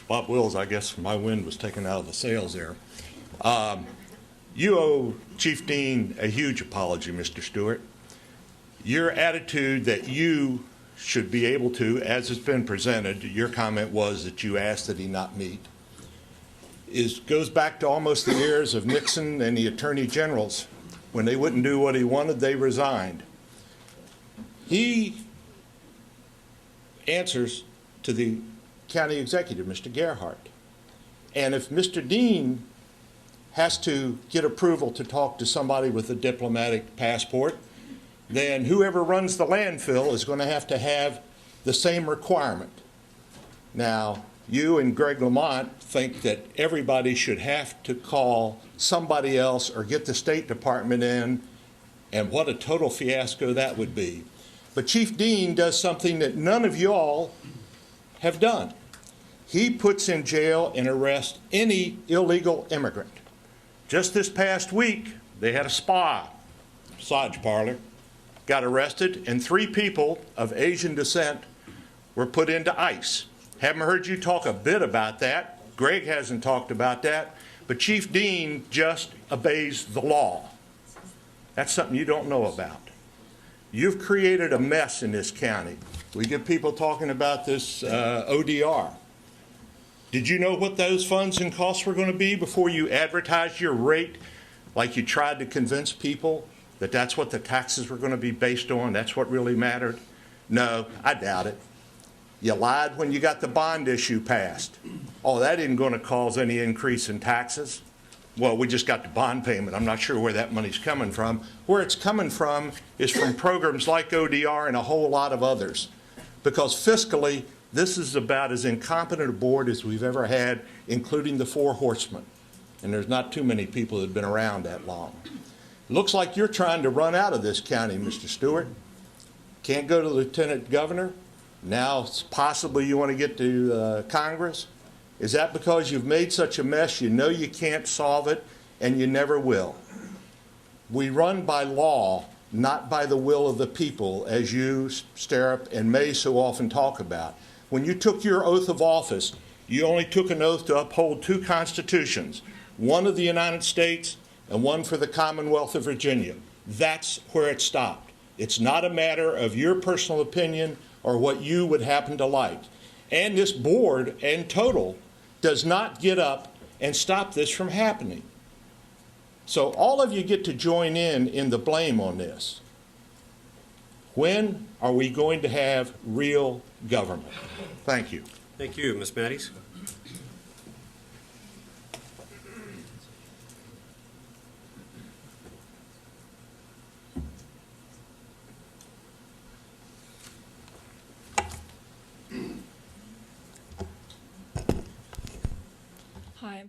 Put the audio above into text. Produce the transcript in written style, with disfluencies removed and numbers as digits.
Bob Wills, I guess my wind was taken out of the sails there. You owe Chief Deane a huge apology, Mr. Stewart. Your attitude that you should be able to, as it's been presented, your comment was that you asked that he not meet, goes back to almost the years of Nixon and the Attorney Generals. When they wouldn't do what he wanted, they resigned. He answers to the county executive, Mr. Gerhardt. And if Mr. Deane has to get approval to talk to somebody with a diplomatic passport, then whoever runs the landfill is going to have the same requirement. Now, you and Greg Lamont think that everybody should have to call somebody else or get the State Department in, and what a total fiasco that would be. But Chief Deane does something that none of y'all have done. He puts in jail and arrests any illegal immigrant. Just this past week, they had a spa, massage parlor, got arrested, and 3 people of Asian descent were put into ICE. Haven't heard you talk a bit about that. Greg hasn't talked about that. But Chief Deane just obeys the law. That's something you don't know about. You've created a mess in this county. We get people talking about this ODR. Did you know what those funds and costs were going to be before you advertised your rate like you tried to convince people that that's what the taxes were going to be based on? That's what really mattered? No, I doubt it. You lied when you got the bond issue passed. Oh, that isn't going to cause any increase in taxes. Well, we just got the bond payment. I'm not sure where that money's coming from. Where it's coming from is from programs like ODR and a whole lot of others. Because fiscally, this is about as incompetent a board as we've ever had, including the 4 horsemen. And there's not too many people that have been around that long. Looks like you're trying to run out of this county, Mr. Stewart. Can't go to Lieutenant Governor. Now possibly you want to get to Congress. Is that because you've made such a mess you know you can't solve it and you never will? We run by law, not by the will of the people, as you, Stirrup, and May so often talk about. When you took your oath of office, you only took an oath to uphold 2 constitutions, one of the United States and one for the Commonwealth of Virginia. That's where it stopped. It's not a matter of your personal opinion or what you would happen to like. And this board in total does not get up and stop this from happening. So all of you get to join in the blame on this. When are we going to have real government? Thank you. Thank you, Ms. Matties. Hi, I'm